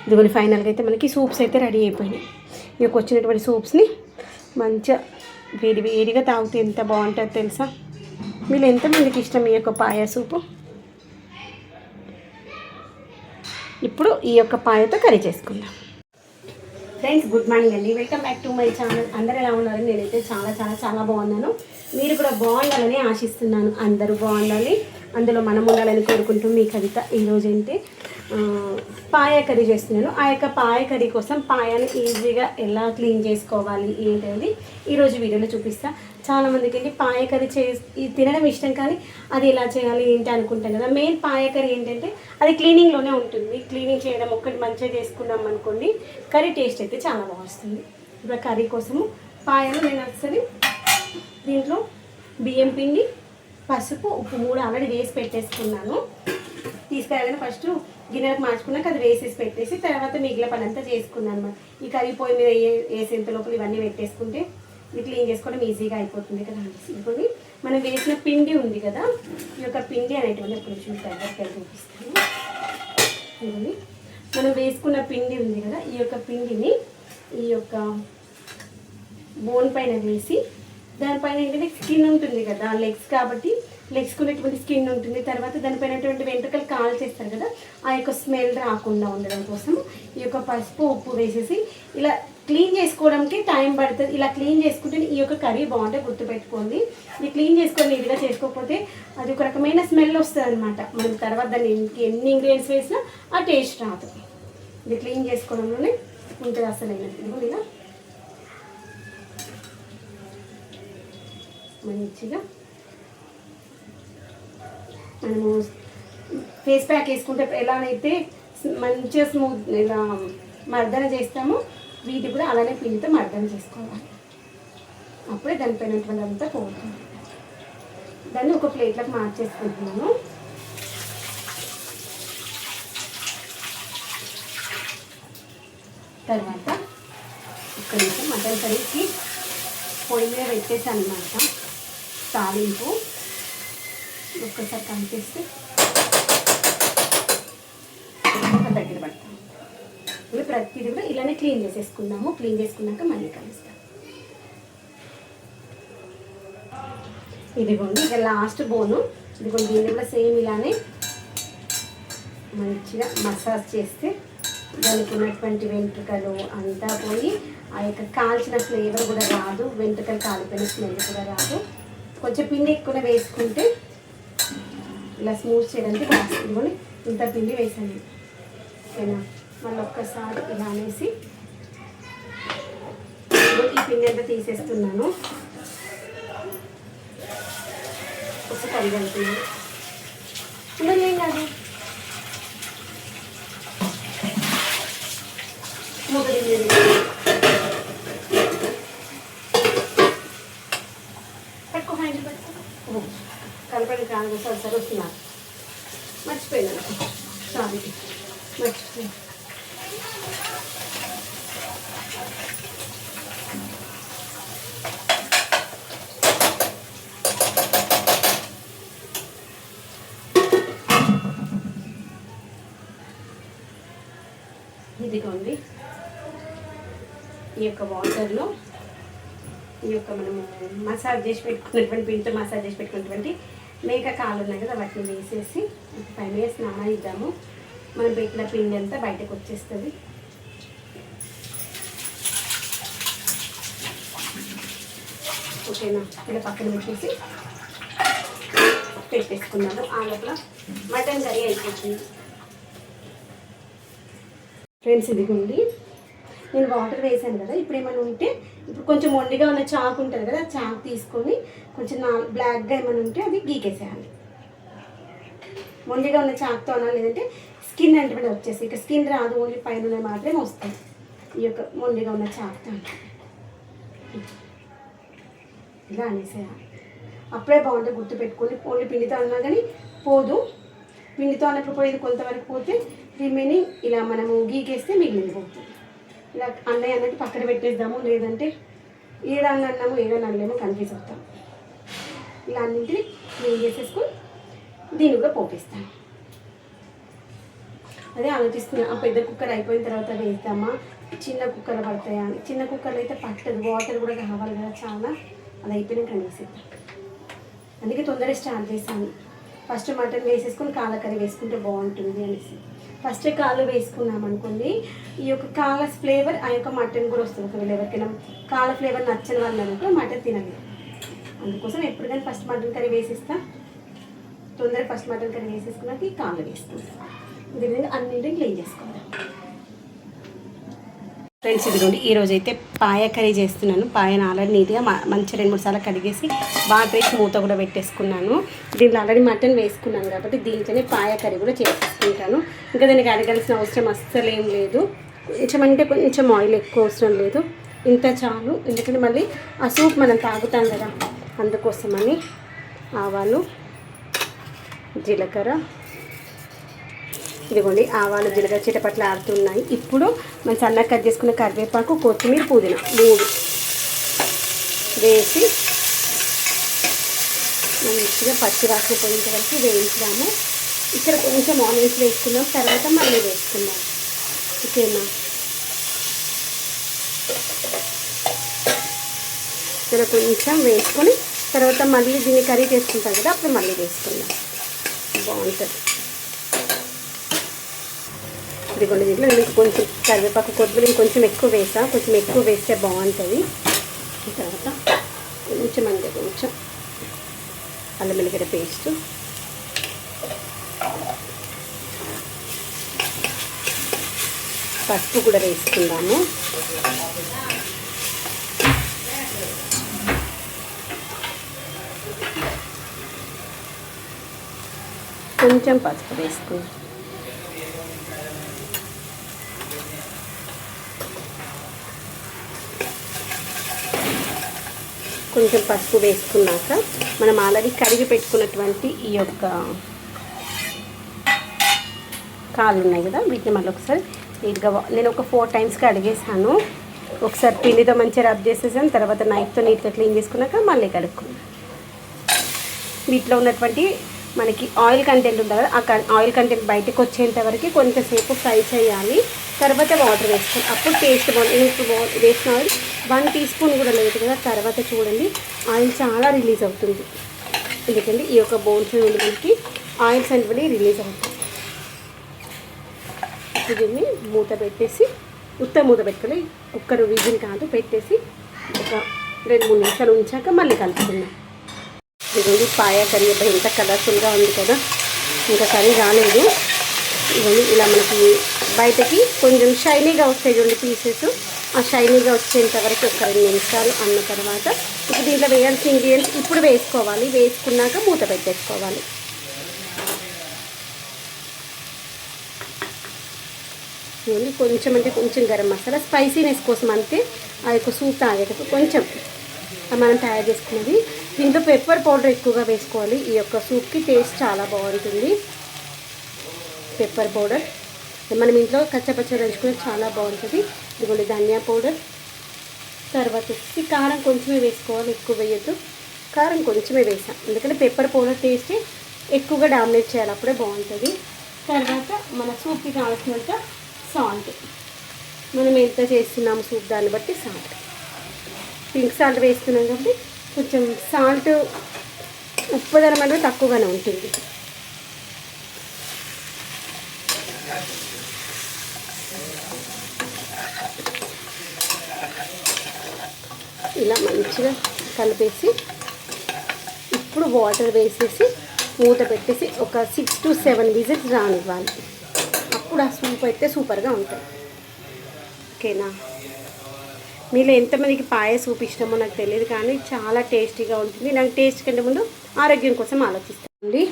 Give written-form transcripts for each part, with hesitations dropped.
ఇదిగోని ఫైనల్గా అయితే మనకి సూప్స్ అయితే రెడీ అయిపోయినాయి. ఇక వచ్చినటువంటి సూప్స్ని మంచిగా వేడిగా తాగితే ఎంత బాగుంటుందో తెలుసా. మీరు ఎంతమందికి ఇష్టం ఈ యొక్క పాయ సూపు? ఇప్పుడు ఈ యొక్క పాయతో కర్రీ చేసుకుందాం. ఫ్రెండ్స్, గుడ్ మార్నింగ్ అండి. Welcome back to my channel. అందరూ ఎలా ఉన్నారు? నేనైతే చాలా చాలా చాలా బాగున్నాను. మీరు కూడా బాగుండాలని ఆశిస్తున్నాను. అందరూ బాగుండాలి, అందులో మనం ఉండాలని కోరుకుంటూ మీ కవిత. ఈరోజు ఏంటి పాయ కర్రీ చేస్తున్నాను. ఆ యొక్క పాయ కర్రీ కోసం పాయాన్ని ఈజీగా ఎలా క్లీన్ చేసుకోవాలి ఏంటనేది ఈరోజు వీడియోలో చూపిస్తా. చాలామందికి ఏంటి పాయ కర్రీ తినడం ఇష్టం, కానీ అది ఎలా చేయాలి ఏంటి అనుకుంటాం కదా. మెయిన్ పాయ కర్రీ ఏంటంటే అది క్లీనింగ్లోనే ఉంటుంది. క్లీనింగ్ చేయడం ఒక్కటి మంచిగా చేసుకున్నాం అనుకోండి, కర్రీ టేస్ట్ అయితే చాలా బాగా వస్తుంది. ఇప్పుడు కర్రీ కోసము పాయలు నేను ఒకసారి దీంట్లో బియ్యం పిండి, పసుపు, ఉప్పు 3 ఆల్రెడీ వేసి పెట్టేసుకున్నాను. తీసుకురాగానే ఫస్ట్ గిన్నెలకు మార్చుకున్నాక అది వేసేసి పెట్టేసి తర్వాత మిగిలిన పని అంతా చేసుకున్నాను అనమాట. ఈ కర్రీ పొయ్యి మీద వేసేంత లోపల ఇవన్నీ పెట్టేసుకుంటే ఇది క్లీన్ చేసుకోవడం ఈజీగా అయిపోతుంది కదా. ఇప్పుడు మనం వేసిన పిండి ఉంది కదా, ఈ యొక్క పిండి అనేటువంటి ఒక నిమిషం దగ్గరికి చూపిస్తాను. ఇవన్నీ మనం వేసుకున్న పిండి ఉంది కదా, ఈ యొక్క పిండిని ఈ యొక్క బోన్ పైన వేసి, దానిపైన ఏంటంటే స్కిన్ ఉంటుంది కదా, లెగ్స్ కాబట్టి లెగ్స్కి ఉన్నటువంటి స్కిన్ ఉంటుంది. తర్వాత దానిపైనటువంటి వెంట్రుకలు కాల్ చేస్తారు కదా, ఆ యొక్క స్మెల్ రాకుండా ఉండడం కోసం ఈ యొక్క పసుపు ఉప్పు వేసేసి ఇలా క్లీన్ చేసుకోవడానికి టైం పడుతుంది. ఇలా క్లీన్ చేసుకుంటే ఈ యొక్క కర్రీ బాగుంటే గుర్తుపెట్టుకోండి. ఇది క్లీన్ చేసుకొని నీట్గా చేసుకోకపోతే అది ఒక రకమైన స్మెల్ వస్తుంది అనమాట. మనం తర్వాత దాన్ని ఎన్ని ఇంగ్రీడియంట్స్ వేసినా ఆ టేస్ట్ రాదు. ఇది క్లీన్ చేసుకోవడంలోనే ఉంటుంది అసలు అయినట్టు. ఇలా మంచిగా మనము ఫేస్ ప్యాక్ వేసుకుంటే ఎలానైతే మంచిగా స్మూత్ ఇలా మర్దన చేస్తామో, వీటి కూడా అలానే పిండితో మర్దన చేసుకోవాలి. అప్పుడే దానిపైనటువంటి అంతా పోతుంది. దాన్ని ఒక ప్లేట్లోకి మార్చేసుకుంటున్నాను. తర్వాత ఇక్కడ నుంచి మటన్ కర్రీకి పొయ్యి మీద పెట్టేసాను అనమాట. తాలింపు ఒక్కసారి కలిపేస్తే దగ్గర పడతాం. ఇప్పుడు ప్రతిదీ కూడా ఇలానే క్లీన్ చేసేసుకున్నాము. క్లీన్ చేసుకున్నాక మళ్ళీ కలుస్తాం. ఇదిగోండి ఇక లాస్ట్ బోను. ఇదిగోండి దీన్ని కూడా సేమ్ ఇలానే మంచిగా మసాజ్ చేస్తే దానికి ఉన్నటువంటి వెంట్రుకలు అంతా పోయి ఆ యొక్క కాల్చిన ఫ్లేవర్ కూడా రాదు, వెంట్రుకలు కాలిపోయిన స్మెల్ కూడా రాదు. కొంచెం పిండి ఎక్కువ వేసుకుంటే ఇలా స్మూత్ చేయడానికి బాగుంది. ఇంత పిండి వేసాను ఓకేనా. మళ్ళీ ఒక్కసారి ఇలా అనేసి ఈ పిండి అంతా తీసేస్తున్నాను. ఒక కర్రీ అంటున్నాను ఉండదు, ఏం కాదు. పట్టుకో, హ్యాండ్ పట్టుకో. కలపడి కాదు సరి వస్తున్నారు. మర్చిపోయినా సారీ, మర్చిపోయి. ఇదిగోండి ఈ యొక్క వాటర్లో ఈ యొక్క మనము మసాజ్ చేసి పెట్టుకున్నటువంటి పిండితో మసాజ్ చేసి పెట్టుకున్నటువంటి మేక కాళ్ళు ఉన్నాయి కదా, వాటిని వేసేసి 5 minutes నాననిద్దాము. మనం పెట్టిన పిండి అంతా బయటకు వచ్చేస్తుంది. ఓకేనా. ఇలా పక్కన పెట్టేసుకున్నాము. ఆ లోపల మటన్ కర్రీ అయిపోతుంది. ఫ్రెండ్స్, ఇదిగోండి నేను వాటర్ వేసాను కదా. ఇప్పుడు ఏమైనా ఉంటే, ఇప్పుడు కొంచెం మొండిగా ఉన్న చాకు ఉంటుంది కదా, చాకు తీసుకొని కొంచెం బ్లాక్గా ఏమైనా ఉంటే అది గీకేసేయాలి. మొండిగా ఉన్న చాకుతో అన్నా, లేదంటే స్కిన్ అంటే వచ్చేసి ఇక స్కిన్ రాదు, ఓన్లీ పైన మాత్రమే వస్తాయి. ఈ యొక్క మొండిగా ఉన్న చాకుతో ఇలా అనేసేయాలి. అప్పుడే బాగుంటుంది, గుర్తుపెట్టుకొని. ఓన్లీ పిండితో అన్నా కానీ పోదు. పిండితో అన్నప్పుడు పోయేది కొంతవరకు పోతే రిమైనింగ్ ఇలా మనము గీకేస్తే మిగిలింది పోతుంది. ఇలా అన్నయ్య అన్నట్టు పక్కన పెట్టేద్దాము, లేదంటే ఏదన్నా అన్నాము ఏదన్నా అనలేమో కన్ఫ్యూజ్ అవుతాం. ఇలా అన్నింటినీ క్లీన్ చేసేసుకొని దీన్ని కూడా పోపిస్తాను. అదే ఆలోచిస్తున్నా, ఆ పెద్ద కుక్కర్ అయిపోయిన తర్వాత వేద్దామా, చిన్న కుక్కర్ పడతాయా అని. చిన్న కుక్కర్లో అయితే పట్టదు, వాటర్ కూడా కావాలి కదా చాలా. అది అయిపోయినాక వేసేద్దాం. అందుకే తొందరగా స్టార్ట్ చేశాను. ఫస్ట్ మటన్ వేసేసుకొని కాళ్ళ కర్రీ వేసుకుంటే బాగుంటుంది అనేసి. ఫస్ట్ కాళ్ళు వేసుకున్నాం అనుకోండి, ఈ యొక్క కాళ్ళ ఫ్లేవర్ ఆ యొక్క మటన్ కూడా వస్తుంది. ఒకవేళ ఎవరికైనా కాళ్ళ ఫ్లేవర్ నచ్చని వాళ్ళు అనుకో మటన్ తినలేదు. అందుకోసం ఎప్పుడు కానీ ఫస్ట్ మటన్ కర్రీ వేసేస్తా. తొందరగా ఫస్ట్ మటన్ కర్రీ వేసేసుకున్నాక ఈ కాళ్ళు వేసుకుంటాం. ఇది విధంగా అన్నింటిని క్లీన్ చేసుకోవాలి. ఫ్రెండ్స్ ఇదిగోండి, ఈరోజు అయితే పాయ కర్రీ చేస్తున్నాను. పాయను ఆల్రెడీ నీట్గా మంచిగా 2-3 సార్లు కడిగేసి వాటర్ వేసి మూత కూడా పెట్టేసుకున్నాను. దీంట్లో ఆల్రెడీ మటన్ వేసుకున్నాను కాబట్టి దీంట్లోనే పాయ కర్రీ కూడా చేసుకుంటాను. ఇంకా దానికి అడగాల్సిన అవసరం అస్సలు ఏం లేదు. కొంచెం అంటే కొంచెం ఆయిల్ ఎక్కువ అవసరం లేదు, ఇంత చాలు. ఎందుకంటే మళ్ళీ ఆ సూప్ మనం తాగుతాం కదా, అందుకోసమని. ఆవాలు, జీలకర్ర, ఇదిగోండి ఆవాలు జీలకర్ర చిటపట్లు ఆడుతున్నాయి. ఇప్పుడు మనం సన్నగా కట్ చేసుకున్న కరివేపాకు, కొత్తిమీర, పుదీనా 3 వేసి మంచిగా పచ్చి వాసన పోయేంత వరకు వేయించుదాము. ఇక్కడ కొంచెం ఆనియన్స్ వేసుకుందాం, తర్వాత మళ్ళీ వేసుకుందాం. ఓకేనా? ఇక్కడ కొంచెం వేసుకొని తర్వాత మళ్ళీ దీన్ని కర్రీ చేసుకుంటాం కదా, అప్పుడు మళ్ళీ వేసుకుందాం, బాగుంటుంది. ఇదిగోండి, దీంట్లో నేను కొంచెం కరివేపాకు, కొత్తిమీర కొంచెం ఎక్కువ వేసా, కొంచెం ఎక్కువ వేస్తే బాగుంటుంది. తర్వాత కొంచెం కొంచెం అల్లం వెల్లిగడ్డ పేస్ట్, పసుపు కూడా వేసుకుందాము. కొంచెం పసుపు వేసుకుందాం. కొంచెం పసుపు వేసుకున్నాక మనం ఆల్రెడీ కడిగి పెట్టుకున్నటువంటి ఈ యొక్క కాళ్ళు ఉన్నాయి కదా, వీటిని మళ్ళీ ఒకసారి నీట్గా నేను ఒక 4 టైమ్స్ కడిగేసాను. ఒకసారి పిండితో మంచిగా రబ్ చేసేసాను, తర్వాత నైఫ్తో నీట్గా క్లీన్ చేసుకున్నాక మళ్ళీ కడుక్కున్నాను. వీటిలో ఉన్నటువంటి మనకి ఆయిల్ కంటెంట్ ఉంటుంది కదా, ఆ ఆయిల్ కంటెంట్ బయటకు వచ్చేంత వరకు కొంచెంసేపు ఫ్రై చేయాలి. తర్వాత వాటర్ వేసుకోవాలి, అప్పుడు టేస్ట్ బాగుంటుంది. ఇప్పుడు వేసిన ఆయిల్ 1 టీ స్పూన్ కూడా లేదు కదా. తర్వాత చూడండి ఆయిల్ చాలా రిలీజ్ అవుతుంది. ఎందుకంటే ఈ యొక్క బౌల్స్ నుండి మనకి ఆయిల్స్ అనేవి రిలీజ్ అవుతాయి. దీన్ని మూత పెట్టేసి, మూత పెట్టుకొని కుక్కర్ విజిల్ కాదు పెట్టేసి ఒక 2-3 నిమిషాలు ఉంచాక మళ్ళీ కలుపుకుందాం. ఇదిగోండి పాయ కర్రీ ఎంత కలర్ఫుల్గా ఉంది కదా, ఇంకా కర్రీ రాలేదు. ఇవన్నీ ఇలా మనకి బయటకి కొంచెం షైనీగా వస్తాయి చూడండి పీసెస్, ఆ షైనీగా వచ్చేంత వరకు ఒక 2 నిమిషాలు అన్న తర్వాత ఇప్పుడు దీంట్లో వేయాల్సిన ఇంగ్రీడియంట్స్ ఇప్పుడు వేసుకోవాలి. వేసుకున్నాక మూత పెట్టేసుకోవాలి. ఇవన్నీ కొంచెం అంటే కొంచెం గరం మసాలా స్పైసీనెస్ కోసం అంతే, ఆ యొక్క సూప్ తాగేటప్పుడు కొంచెం మనం తయారు చేసుకున్నది. దీంట్లో పెప్పర్ పౌడర్ ఎక్కువగా వేసుకోవాలి, ఈ యొక్క సూప్కి టేస్ట్ చాలా బాగుంటుంది. పెప్పర్ పౌడర్ మనం ఇంట్లో కచ్చపచ్చ దంచుకుని చాలా బాగుంటుంది. ఇదిగోండి ధనియా పౌడర్, తర్వాత వచ్చి కారం కొంచెమే వేసుకోవాలి, ఎక్కువ వేయద్దు. కారం కొంచెమే వేసాం ఎందుకంటే పెప్పర్ పౌడర్ టేస్ట్ ఎక్కువగా డామినేట్ చేయాలి, అప్పుడే బాగుంటుంది. తర్వాత మన సూప్కి కావాల్సినంత సాల్ట్, మనం ఎంత చేస్తున్నాము సూప్ దాన్ని బట్టి సాల్ట్, పింక్ సాల్ట్ వేస్తున్నాం కాబట్టి కొంచెం సాల్ట్ ఉప్పుదనం అనేది తక్కువగానే ఉంటుంది. ఇలా మంచిగా కలిపేసి ఇప్పుడు వాటర్ వేసేసి మూత పెట్టేసి ఒక 6 to 7 విజిల్స్ రానివ్వాలి. అప్పుడు ఆ సూప్ అయితే సూపర్గా ఉంటుంది. ఓకేనా? మీలో ఎంతమందికి పాయ సూప్ ఇష్టమో నాకు తెలియదు, కానీ చాలా టేస్టీగా ఉంటుంది. నాకు టేస్ట్ కంటే ముందు ఆరోగ్యం కోసం ఆలోచిస్తానండి.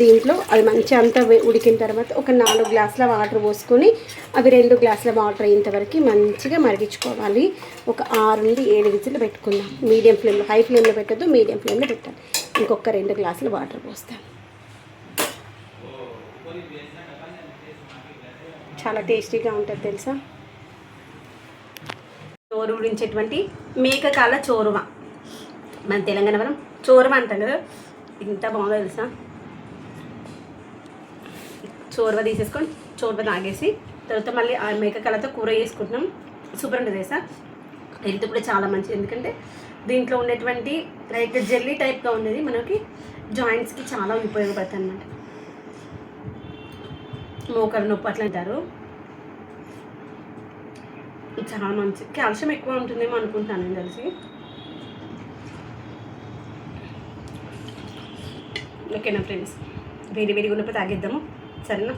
దీంట్లో అది మంచిగా అంతా ఉడికిన తర్వాత ఒక 4 గ్లాసుల వాటర్ పోసుకొని అవి 2 గ్లాసుల వాటర్ అయ్యేంతవరకు మంచిగా మరిగించుకోవాలి. ఒక 6 నుండి 7 విజిల్లు పెట్టుకుందాం. మీడియం ఫ్లేమ్లో, హై ఫ్లేమ్లో పెట్టద్దు, మీడియం ఫ్లేమ్లో పెట్టాలి. ఇంకొక 2 గ్లాసులు వాటర్ పోస్తాం. చాలా టేస్టీగా ఉంటుంది తెలుసా. చోరు గురించేటువంటి మేకకాల చోరువ, మన తెలంగాణ మనం చోరువ అంటాం కదా, ఇంత బాగుందో తెలుసా. చోరువ తీసేసుకొని చోట తాగేసి తర్వాత మళ్ళీ ఆ మేకకలతో కూర చేసుకుంటున్నాం. సూపర్ ఉంటుంది సార్. హెల్త్ కూడా చాలా మంచిది, ఎందుకంటే దీంట్లో ఉండేటువంటి లైక్ జెల్లీ టైప్గా ఉండేది మనకి జాయింట్స్కి చాలా ఉపయోగపడుతుంది అనమాట. మోకాలు నొప్పి అట్లా అంటారు, చాలా మంచి కాల్షియం ఎక్కువ ఉంటుందేమో అనుకుంటున్నాను నేను తెలిసి. ఓకేనా ఫ్రెండ్స్, వేడి వేడిగా ఉన్నప్పుడు తాగేద్దాము, సరేనా.